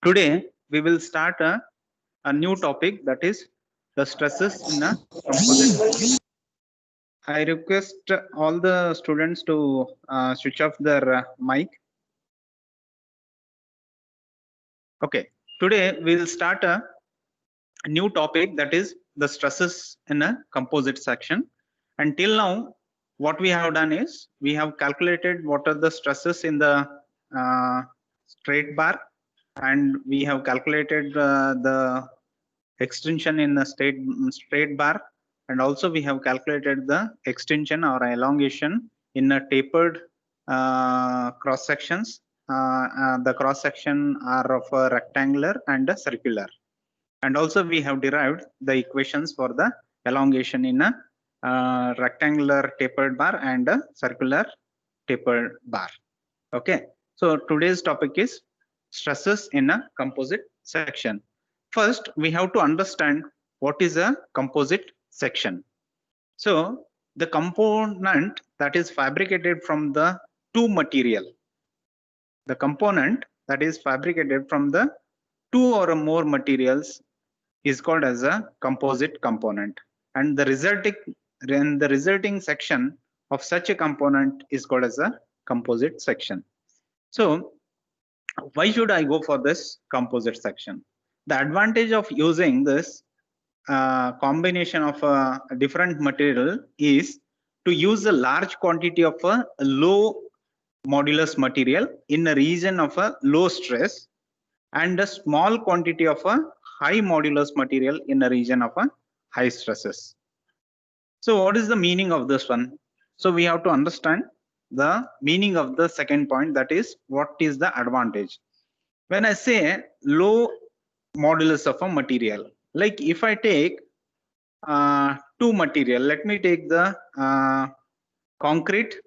Today we will start a new topic, that is the stresses in a composite. I request all the students to switch off their mic. Okay, today we will start a new topic, that is the stresses in a composite section. Until now, what we have done is we have calculated what are the stresses in the straight bar, and we have calculated the extension in the straight bar, and also we have calculated the extension or elongation in a tapered cross sections. The cross section are of a rectangular and a circular, and also we have derived the equations for the elongation in a rectangular tapered bar and a circular tapered bar. Okay, so today's topic is stresses in a composite section. First, we have to understand what is a composite section. So the component that is fabricated from the two material, the component that is fabricated from the two or more materials is called as a composite component, and the resulting section of such a component is called as a composite section. So why should I go for this composite section? The advantage of using this combination of a different material is to use a large quantity of a low modulus material in a region of a low stress, and a small quantity of a high modulus material in a region of a high stresses. So what is the meaning of this one? So we have to understand the meaning of the second point, that is what is the advantage. When I say low modulus of a material, like if I take two material, let me take the concrete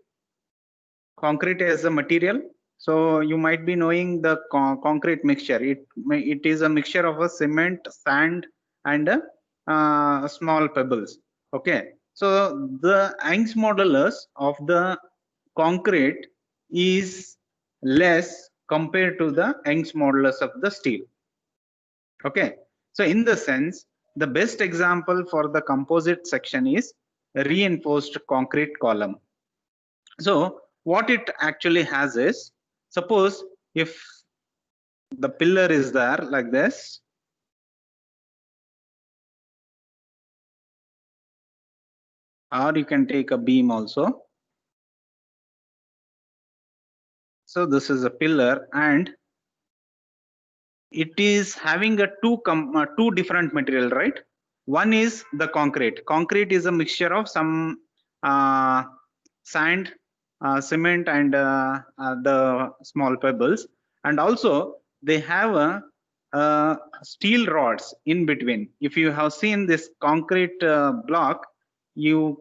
as a material. So you might be knowing the concrete mixture. It is a mixture of a cement, sand, and small pebbles. Okay, so the Young's modulus of the concrete is less compared to the Young's modulus of the steel. Okay, so in the sense, the best example for the composite section is reinforced concrete column. So what it actually has is, suppose if the pillar is there like this, or you can take a beam also. So this is a pillar, and it is having a two different material, right? One is the concrete. Concrete is a mixture of some sand, cement, and the small pebbles, and also they have steel rods in between. If you have seen this concrete block, you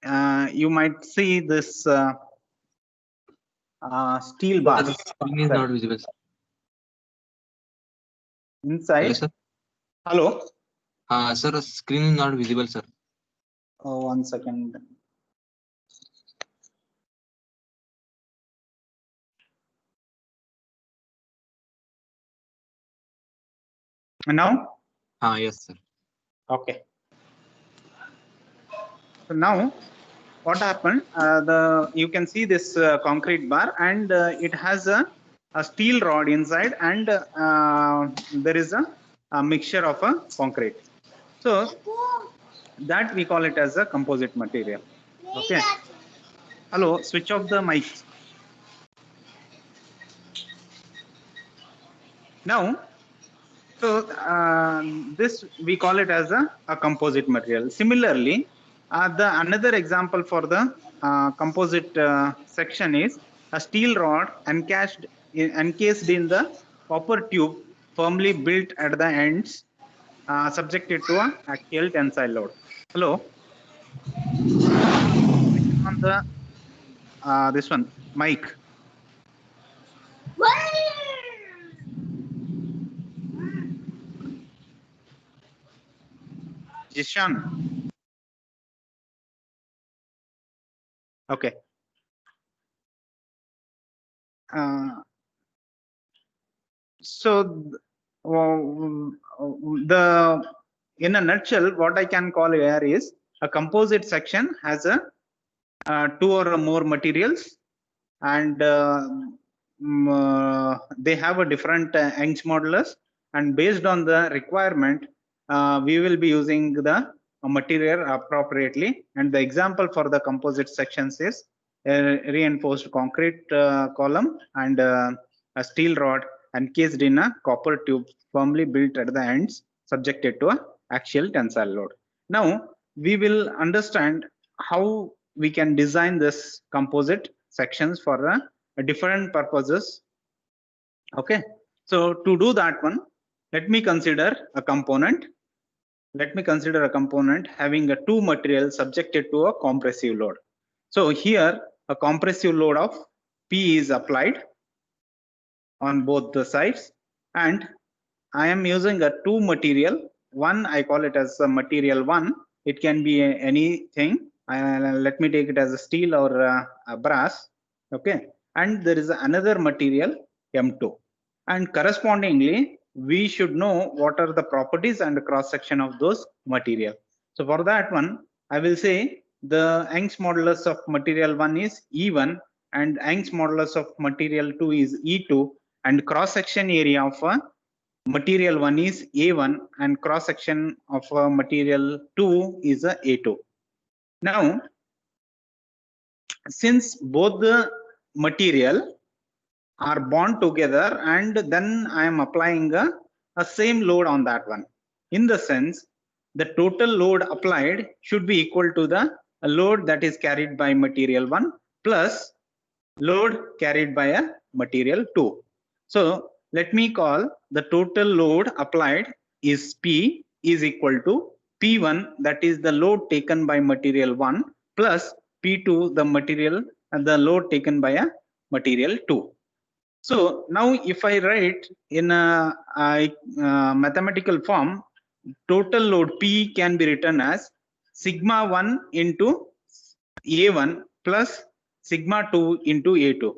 might see this steel bars. The screen is not visible, sir. Inside. Hello, sir. Hello. Sir, screen is not visible, sir. Oh, 1 second. And now? Yes, sir. Okay. So now, what happened? You can see this concrete bar, and it has a steel rod inside, and there is a mixture of a concrete. So that we call it as a composite material. Okay. Hello, switch off the mic. Now, so this we call it as a composite material. Similarly, the another example for the composite section is a steel rod encased in the copper tube, firmly built at the ends, subjected to an axial tensile load. Hello, on the this one mic. Jishan. Okay. So in a nutshell, what I can call here is a composite section has a two or more materials, and they have a different Young's modulus, and based on the requirement, we will be using the material appropriately. And the example for the composite sections is a reinforced concrete column and a steel rod encased in a copper tube firmly built at the ends, subjected to a axial tensile load. Now we will understand how we can design this composite sections for different purposes. Okay, so to do that one, let me consider a component. Let me consider a component having a two materials subjected to a compressive load. So here a compressive load of P is applied on both the sides, and I am using a two material. One, I call it as a material 1. It can be anything. Let me take it as a steel or a brass. Okay, and there is another material M2, and correspondingly we should know what are the properties and cross section of those material. So for that one, I will say the Young's modulus of material 1 is E1 and Young's modulus of material 2 is E2, and cross section area of material 1 is A1 and cross section of material 2 is A2. Now, since both the material are bound together, and then I am applying a same load on that one. In the sense, the total load applied should be equal to the load that is carried by material 1 plus load carried by a material 2. So let me call the total load applied is P is equal to P1, that is the load taken by material 1, plus P2, the material and the load taken by a material 2. So now if I write in a mathematical form, total load P can be written as sigma 1 into A1 plus sigma 2 into A2.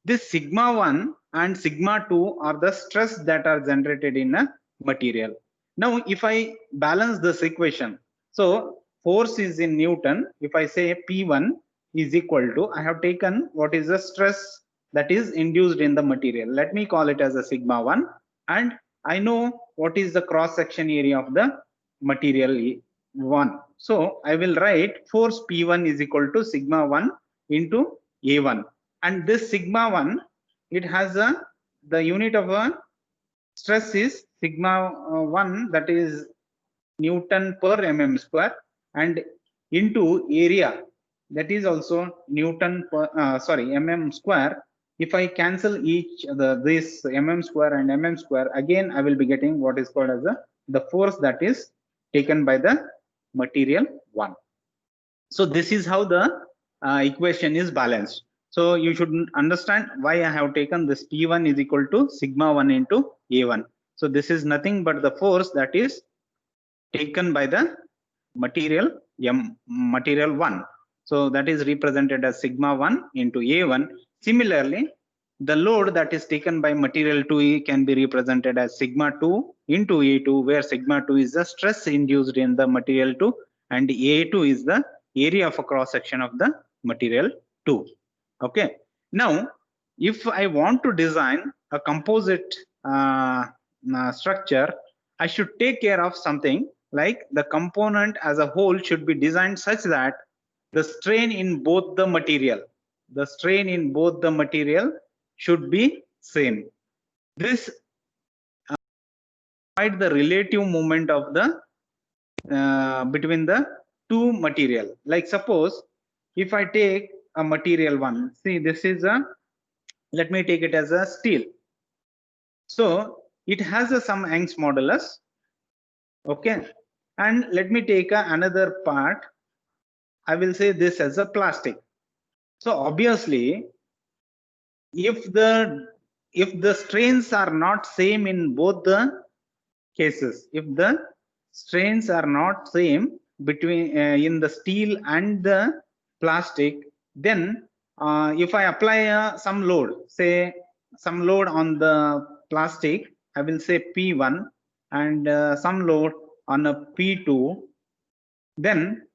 This sigma 1 and sigma 2 are the stress that are generated in a material. Now if I balance this equation, so force is in Newton. If I say P1 is equal to, I have taken what is the stress that is induced in the material. Let me call it as a sigma 1, and I know what is the cross section area of the material 1. So I will write force P1 is equal to sigma 1 into A1, and this sigma 1, it has the unit of a stress is sigma 1, that is Newton per mm square, and into area, that is also Newton per mm square. If I cancel each this mm square and mm square, again I will be getting what is called as the force that is taken by the material 1. So this is how the equation is balanced. So you should understand why I have taken this P1 is equal to sigma 1 into A1. So this is nothing but the force that is taken by the material material 1. So that is represented as sigma 1 into A1. Similarly, the load that is taken by material 2 can be represented as sigma 2 into A2, where sigma 2 is the stress induced in the material 2 and A2 is the area of a cross section of the material 2. Okay. Now, if I want to design a composite structure, I should take care of something like the component as a whole should be designed such that the strain in both the material should be same. This provide the relative moment of the between the two material. Like suppose if I take a material 1, see this is let me take it as a steel. So it has some Young's modulus. Okay, and let me take another part. I will say this as a plastic. So obviously, if the strains are not same in both the cases, if the strains are not same between in the steel and the plastic, then if I apply some load, say some load on the plastic, I will say P1 and some load on a P2, then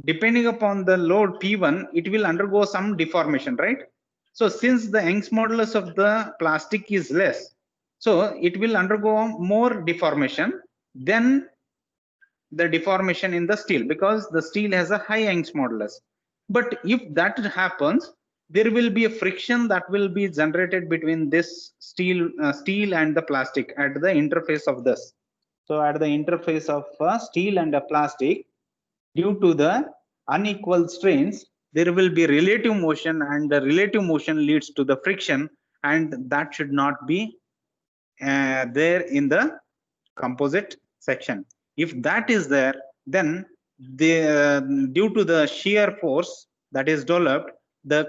depending upon the load P1, it will undergo some deformation, right? So since the Young's modulus of the plastic is less, so it will undergo more deformation than the deformation in the steel, because the steel has a high Young's modulus. But if that happens, there will be a friction that will be generated between this steel and the plastic at the interface of this. So at the interface of steel and a plastic, due to the unequal strains, there will be relative motion, and the relative motion leads to the friction, and that should not be there in the composite section. If that is there, then due to the shear force that is developed, the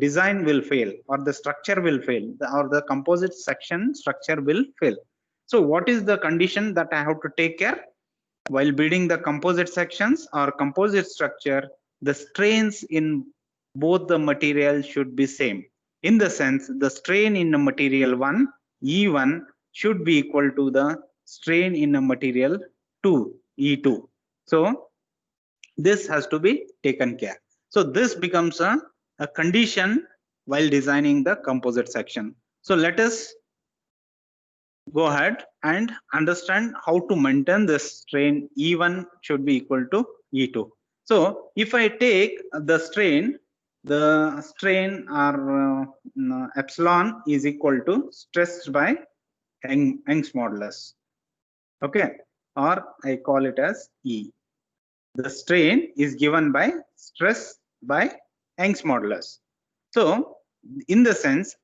design will fail, or the structure will fail, or the composite section structure will fail. So what is the condition that I have to take care while building the composite sections or composite structure? The strains in both the material should be same. In the sense, the strain in the material 1, E1, should be equal to the strain in a material 2, E2. So this has to be taken care. So this becomes a condition while designing the composite section. So let us go ahead and understand how to maintain this strain. E1 should be equal to E2. So if I take the strain or epsilon is equal to stressed by Young's modulus, okay, or I call it as E. The strain is given by stress by Young's modulus. So in the sense,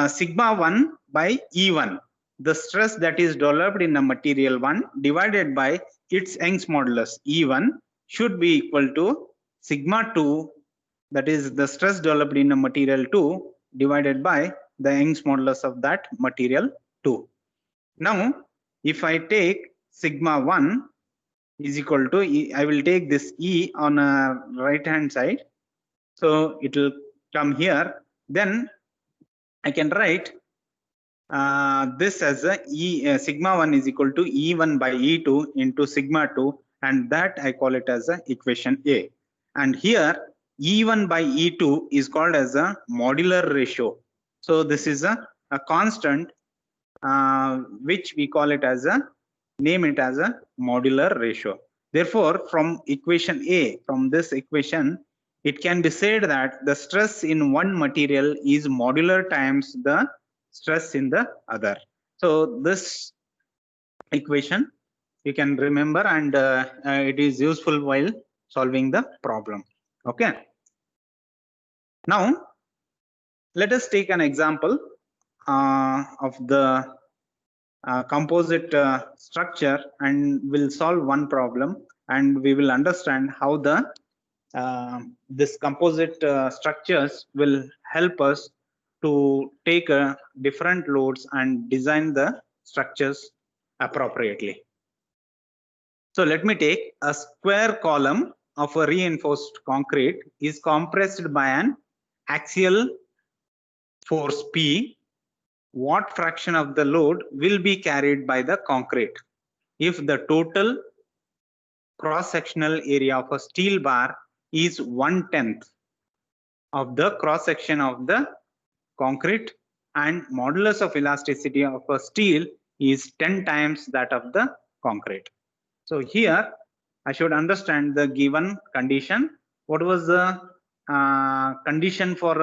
sigma 1 by E1, the stress that is developed in a material 1 divided by its Young's modulus E1 should be equal to sigma 2, that is the stress developed in a material 2 divided by the Young's modulus of that material 2. Now, if I take sigma 1 is equal to E, I will take this E on a right hand side. So it will come here. Then I can write this as a sigma 1 is equal to E1 by E2 into sigma 2, and that I call it as a equation A. And here E1 by E2 is called as a modular ratio. So this is a constant which we call it as name it as a modular ratio. Therefore, from equation A, from this equation, it can be said that the stress in one material is modular times the stress in the other. So this equation you can remember, and it is useful while solving the problem. Okay. Now let us take an example of the composite structure, and we'll solve one problem, and we will understand how the this composite structures will help us to take different loads and design the structures appropriately. So let me take a square column of a reinforced concrete is compressed by an axial force P. What fraction of the load will be carried by the concrete if the total cross-sectional area of a steel bar is 1/10 of the cross-section of the concrete, and modulus of elasticity of a steel is 10 times that of the concrete? So here I should understand the given condition. What was the condition for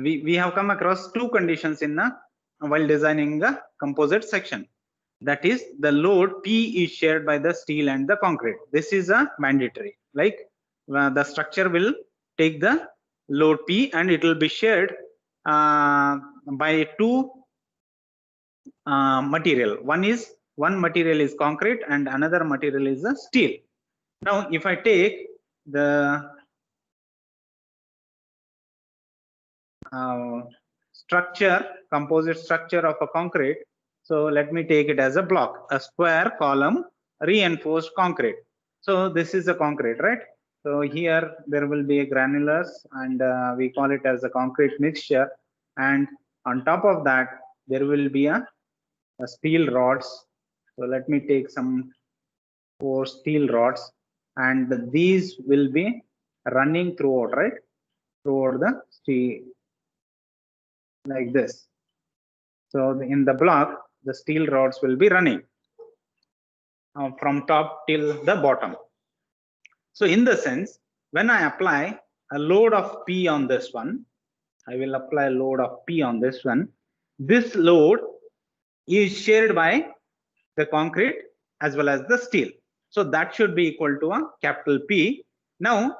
we have come across two conditions in while designing the composite section. That is, the load P is shared by the steel and the concrete. This is a mandatory. Like the structure will take the load P and it will be shared by two material. One material is concrete and another material is a steel. Now, if I take the composite structure of a concrete, so let me take it as a block, a square column reinforced concrete. So this is a concrete, right? So here there will be a granulars, and we call it as a concrete mixture. and on top of that there will be a steel rods. So let me take some 4 steel rods, and these will be running throughout, right, throughout the steel like this. So in the block the steel rods will be running from top till the bottom. So in the sense, when I apply a load of P on this one, I will apply a load of P on this one. This load is shared by the concrete as well as the steel. So that should be equal to a capital P. Now,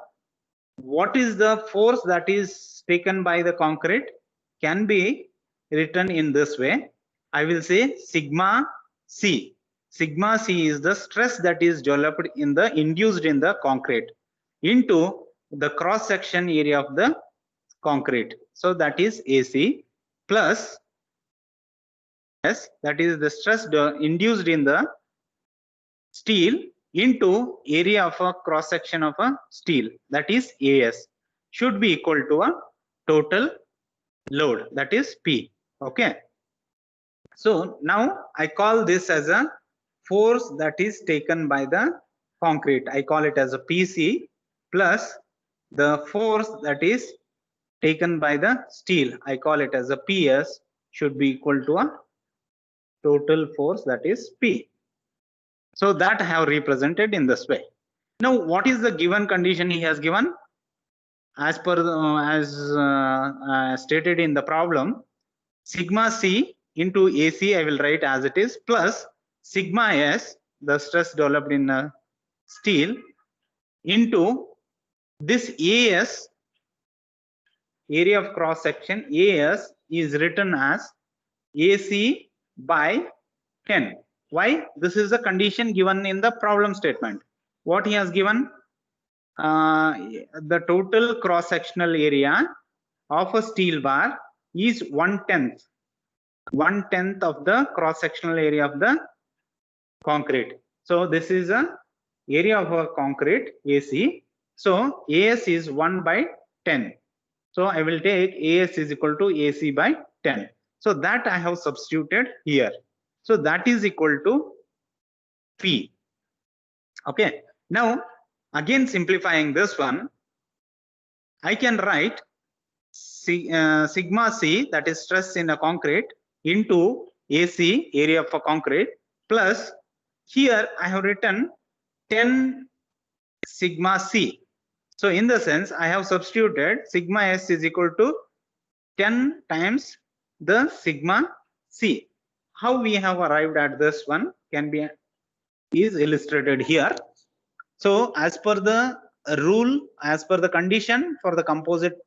what is the force that is taken by the concrete can be written in this way. I will say sigma C. Sigma C is the stress that is developed in the induced in the concrete into the cross section area of the concrete. So that is AC plus S, that is the stress induced in the steel into area of a cross section of a steel, that is AS, should be equal to a total load, that is P. Okay. So now I call this as a force that is taken by the concrete. I call it as a PC plus the force that is taken by the steel. I call it as a PS, should be equal to a total force, that is P. So that I have represented in this way. Now, what is the given condition he has given? As per stated in the problem, sigma C into AC I will write as it is plus sigma S, the stress developed in steel, into this AS, area of cross section, AS is written as AC by 10. Why? This is the condition given in the problem statement. What he has given? The total cross sectional area of a steel bar is 1/10. 1/10 of the cross sectional area of the concrete. So this is a area of a concrete AC. So AS is 1/10. So I will take AS is equal to AC by 10. So that I have substituted here. So that is equal to P. Okay. Now again simplifying this one, I can write sigma C, that is stress in a concrete, into AC, area of a concrete, plus here I have written 10 sigma C. So in the sense I have substituted sigma S is equal to 10 times the sigma C. How we have arrived at this one can be is illustrated here. So as per the rule, as per the condition for the composite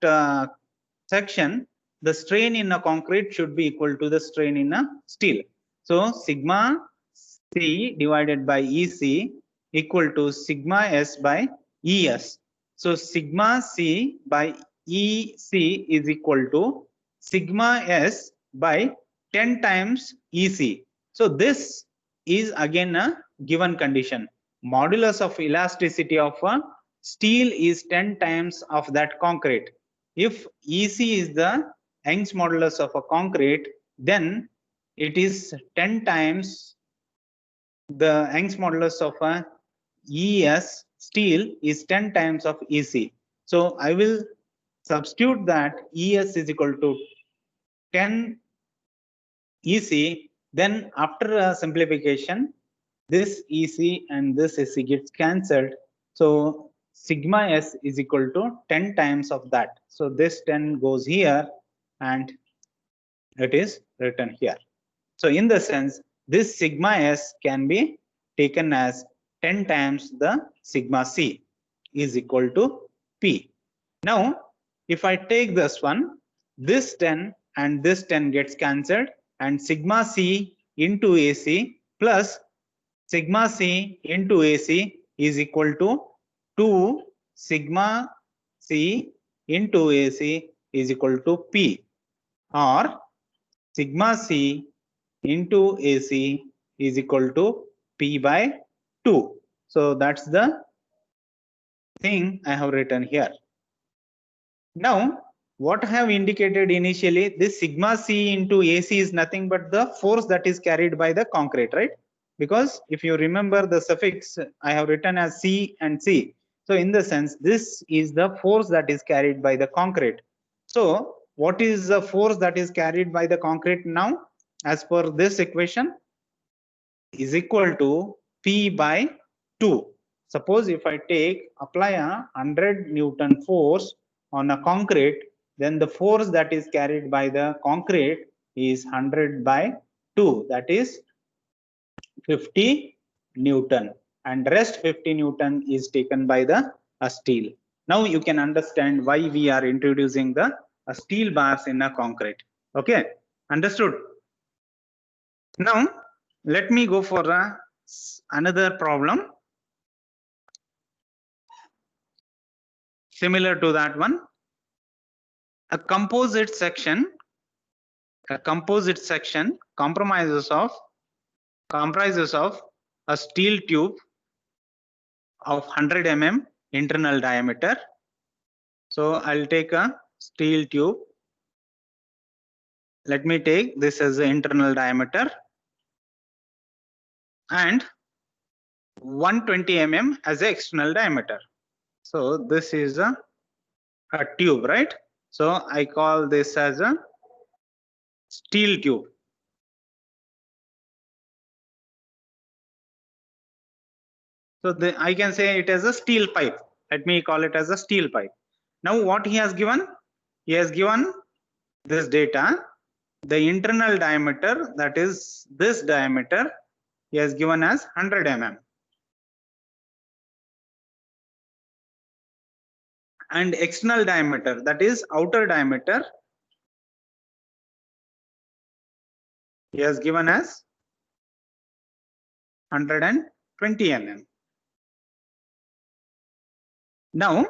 section, the strain in a concrete should be equal to the strain in a steel. So sigma C divided by EC equal to sigma S by ES. So sigma C by EC is equal to sigma S by 10 times EC. So this is again a given condition. Modulus of elasticity of a steel is 10 times of that concrete. If EC is the Young's modulus of a concrete, then it is 10 times the Young's modulus of a ES steel is 10 times of EC. So I will substitute that ES is equal to 10 EC. Then after simplification, this EC and this EC gets cancelled. So sigma S is equal to 10 times of that. So this 10 goes here and it is written here. So in the sense, this sigma S can be taken as 10 times the sigma C is equal to P. Now, if I take this one, this 10 and this 10 gets cancelled, and sigma C into AC plus sigma C into AC is equal to 2 sigma C into AC is equal to P, or sigma C into AC is equal to P by 2. So that's the thing I have written here. Now what I have indicated initially, this sigma C into AC is nothing but the force that is carried by the concrete, right? Because if you remember the suffix, I have written as C and C. So in the sense, this is the force that is carried by the concrete. So what is the force that is carried by the concrete now? As per this equation, is equal to P by 2. Suppose if I apply a 100 Newton force on a concrete, then the force that is carried by the concrete is 100 by 2, that is 50 Newton, and rest 50 Newton is taken by the steel. Now you can understand why we are introducing the steel bars in a concrete. Okay, understood? Now let me go for another problem similar to that one. A composite section comprises of a steel tube of 100 mm internal diameter. So I'll take a steel tube. Let me take this as the internal diameter and 120 mm as the external diameter. So this is a tube, right? So I call this as a steel tube. So I can say it as a steel pipe. Let me call it as a steel pipe. Now what he has given? He has given this data. The internal diameter, that is this diameter, he has given as 100 mm. And external diameter, that is outer diameter, he has given as 120 mm. Now,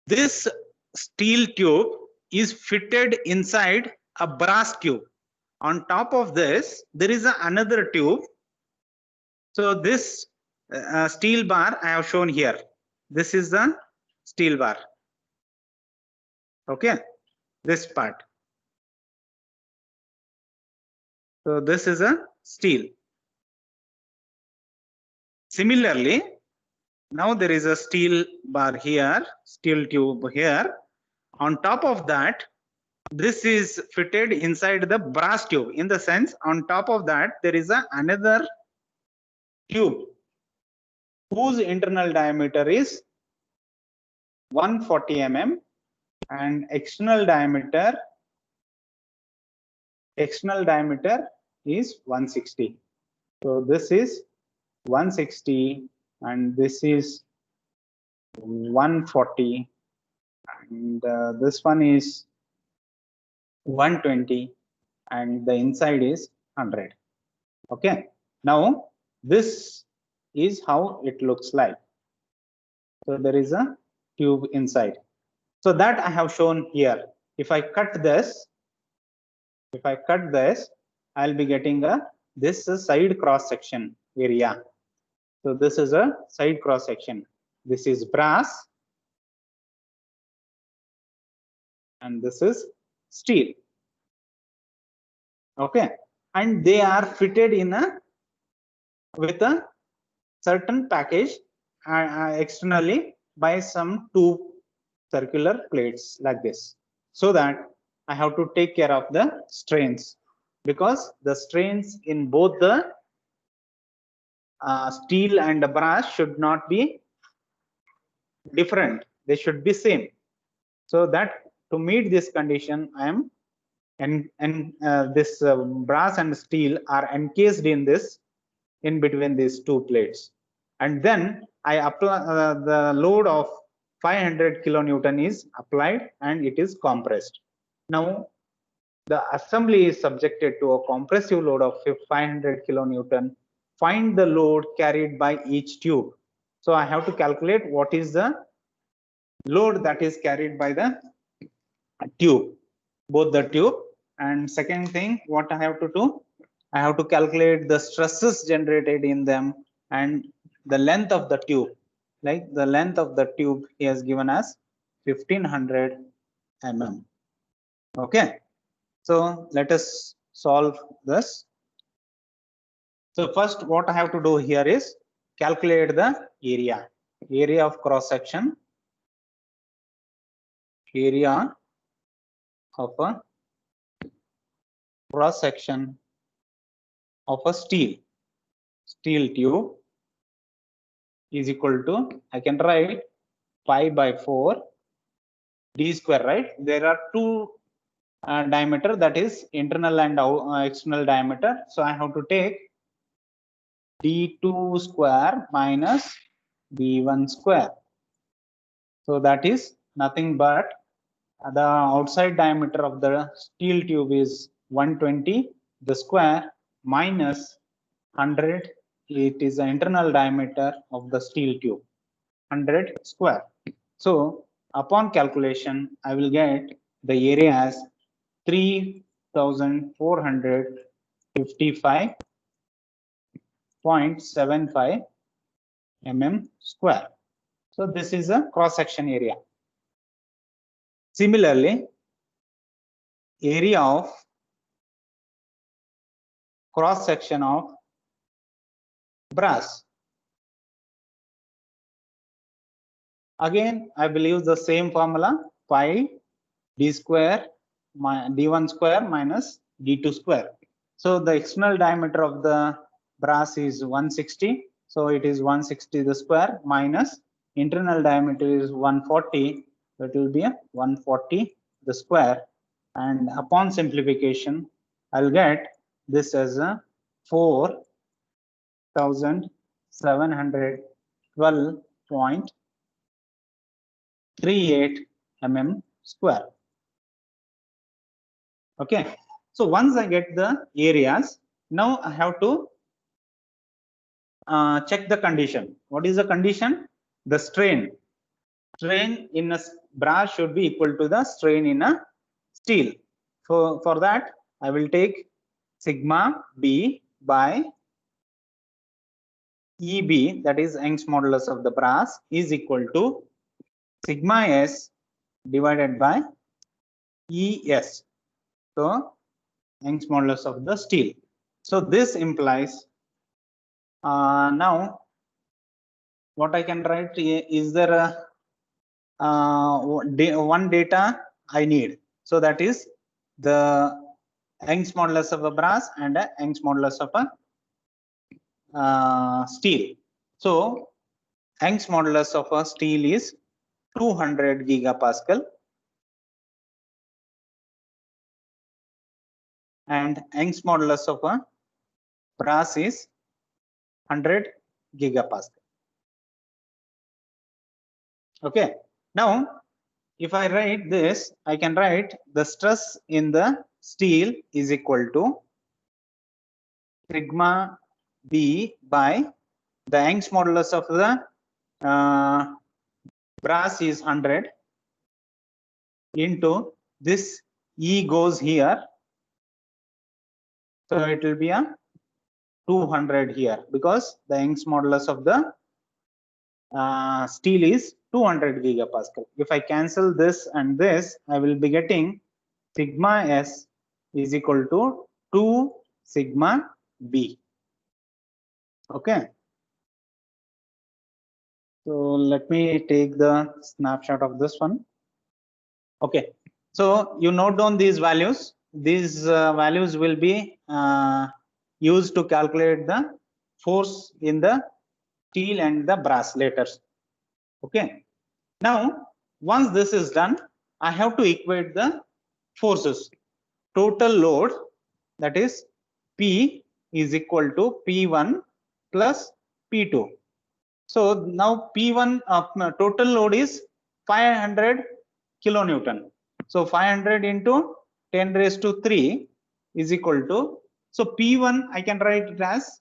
this steel tube is fitted inside a brass tube. On top of this, there is another tube. So this steel bar I have shown here. This is the steel bar. Okay, this part. So this is a steel. Similarly, now there is a steel bar here, steel tube here. On top of that, this is fitted inside the brass tube. In the sense, on top of that, there is another tube whose internal diameter is 140 mm and external diameter is 160. So this is 160 and this is 140 and this one is 120 and the inside is 100. Okay, now this is how it looks like. So there is a tube inside. So that I have shown here. If I cut this, I'll be getting this side cross section area. So this is a side cross section. This is brass and this is steel. Okay, and they are fitted in with a certain package externally by some two circular plates like this, so that I have to take care of the strains, because the strains in both the steel and the brass should not be different, they should be same. So that to meet this condition, I am this brass and steel are encased in this, in between these two plates, and then I apply the load of 500 kilonewton is applied and it is compressed. Now the assembly is subjected to a compressive load of 500 kilonewton. Find the load carried by each tube. So I have to calculate what is the load that is carried by the tube, both the tube. And second thing, what I have to do, I have to calculate the stresses generated in them and the length of the tube. Like the length of the tube he has given us 1500 mm. Okay, so let us solve this. So first what I have to do here is calculate the area of cross section, area of a cross section of a steel tube is equal to, I can write pi by 4 d square, right? There are two diameter, that is internal and external diameter. So I have to take d2 square minus d1 square. So that is nothing but the outside diameter of the steel tube is 120, the square minus 100, it is the internal diameter of the steel tube, 100 square. So upon calculation, I will get the area as 3455.75 mm square. So this is a cross section area. Similarly, area of cross section of brass. Again, I will use the same formula, pi d square d1 square minus d2 square. So the external diameter of the brass is 160. So it is 160 the square minus internal diameter is 140. So it will be a 140 the square. And upon simplification, I'll get this as a 4,712.38 mm square. Okay, so once I get the areas, now I have to check the condition. What is the condition? The strain in a brass should be equal to the strain in a steel. For that, I will take sigma B by EB, that is Young's modulus of the brass, is equal to sigma S divided by ES. So Young's modulus of the steel. So this implies now what I can write is there one data I need. So that is the Young's modulus of a brass and a Young's modulus of a steel. So Young's modulus of a steel is 200 gigapascal and Young's modulus of a brass is 100 gigapascal. Okay, now if I write this, I can write the stress in the steel is equal to sigma B by the Young's modulus of the brass is 100 into this E goes here. So it will be a 200 here because the Young's modulus of the steel is 200 gigapascal. If I cancel this and this, I will be getting sigma S is equal to 2 sigma B. Okay. So let me take the snapshot of this one. Okay. So you note down these values. These values will be used to calculate the force in the steel and the brass later. Okay. Now, once this is done, I have to equate the forces. Total load, that is P is equal to P1 plus P2. So now P1 total load is 500 kilonewton. So 500 into 10 raised to 3 is equal to, so P1 I can write it as,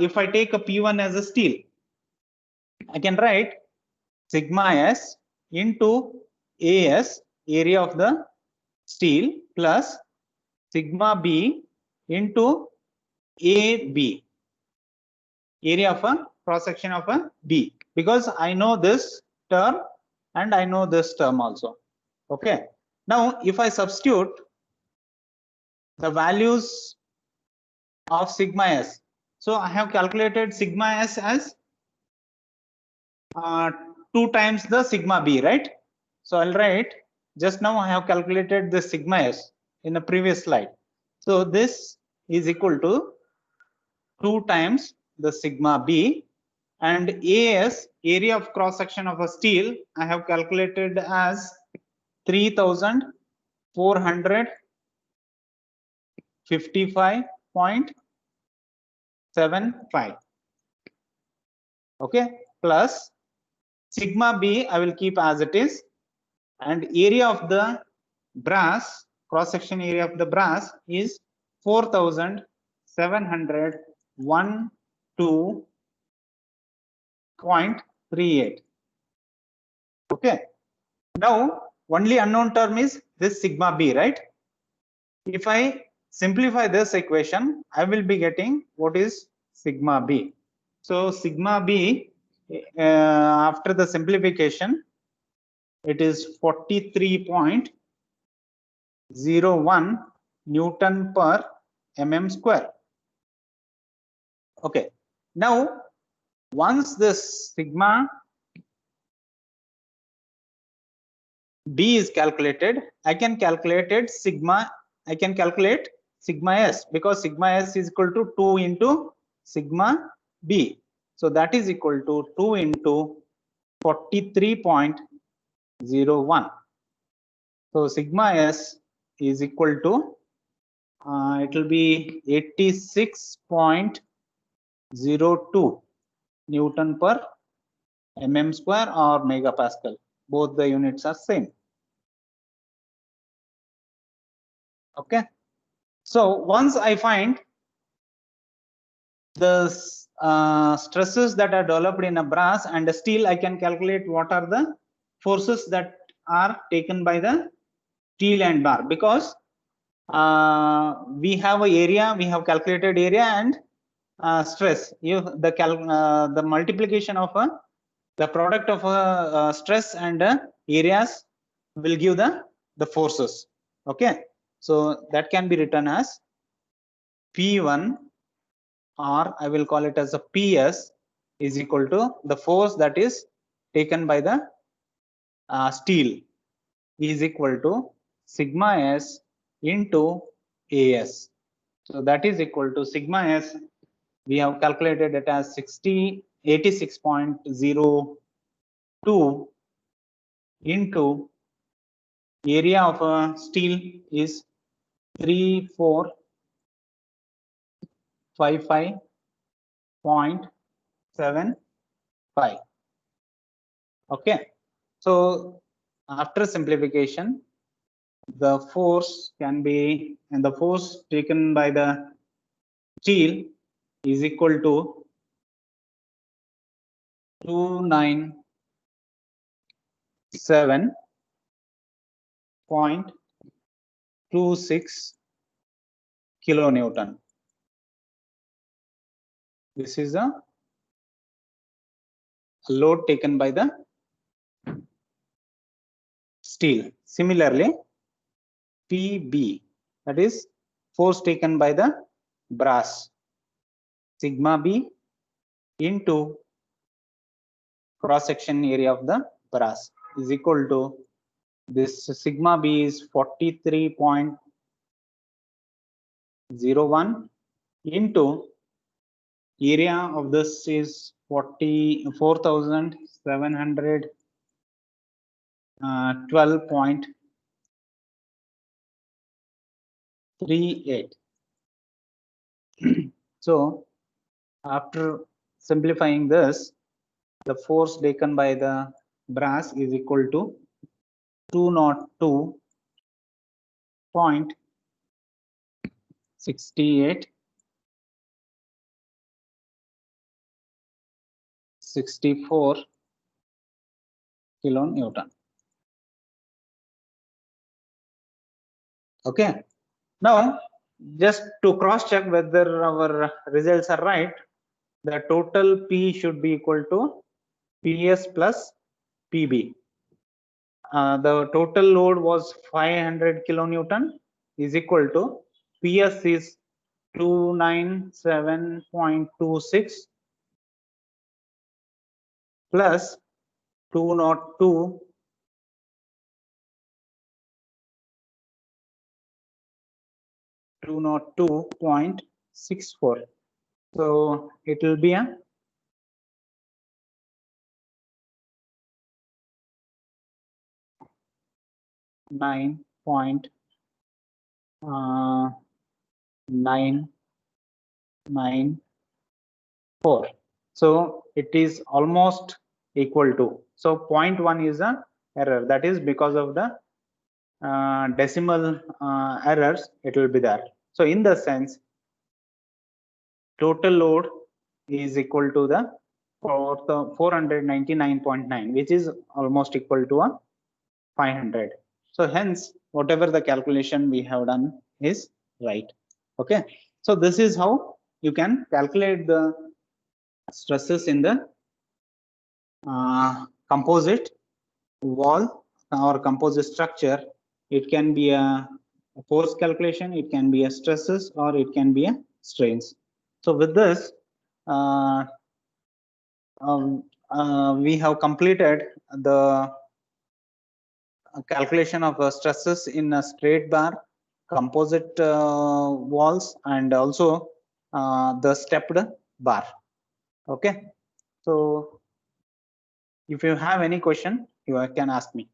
if I take a P1 as a steel, I can write sigma S into AS, area of the steel, plus sigma B into AB, area of a cross section of a B, because I know this term and I know this term also. Okay. Now, if I substitute the values of sigma s, so I have calculated sigma s as 2 times the sigma b, right? So I'll write, just now I have calculated the sigma s in the previous slide. So this is equal to 2 times the sigma b, and AS, area of cross section of a steel, I have calculated as 3455.75. Okay, plus sigma b I will keep as it is, and area of the brass, cross section area of the brass is 4712.38. Okay. Now only unknown term is this sigma b, right? If I simplify this equation, I will be getting what is sigma b. So sigma b, after the simplification, it is 43.01 Newton per mm square. Okay. Now, once this sigma b is calculated, I can calculate sigma s, because sigma s is equal to 2 into sigma b. So that is equal to 2 into 43.01. So sigma s is equal to it will be 86.02 Newton per mm square or megapascal. Both the units are same. Okay. So once I find the stresses that are developed in a brass and a steel, I can calculate what are the forces that are taken by the steel and bar, because we have a area, we have calculated area and stress. The multiplication of the product of stress and areas will give the forces. Okay, so that can be written as P1, or I will call it as a PS, is equal to the force that is taken by the steel, is equal to sigma s into AS. So that is equal to sigma s, we have calculated it as 86.02 into area of a steel is 3455.75. Okay, so after simplification, the force can be, and the force taken by the steel is equal to 297.26 kilonewton. This is a load taken by the steel. Similarly, PB, that is force taken by the brass, sigma B into cross section area of the brass is equal to, this sigma B is 43.01 into area of this is 44,712.38. So after simplifying this, the force taken by the brass is equal to 202.68 64 kilonewton. Okay. Now, just to cross check whether our results are right, the total P should be equal to PS plus PB. the total load was 500 kilonewton is equal to PS is 297.26 plus 202 202.64. So it will be a 9.994. So it is almost equal to. So 0.1 is a error. That is because of the decimal errors. It will be there. So in the sense, total load is equal to the 499.9, which is almost equal to a 500. So hence, whatever the calculation we have done is right. Okay. So this is how you can calculate the stresses in the composite wall or composite structure. It can be a force calculation, it can be a stresses, or it can be a strains. So with this, we have completed the calculation of stresses in a straight bar, composite walls, and also the stepped bar. Okay. So if you have any question, you can ask me.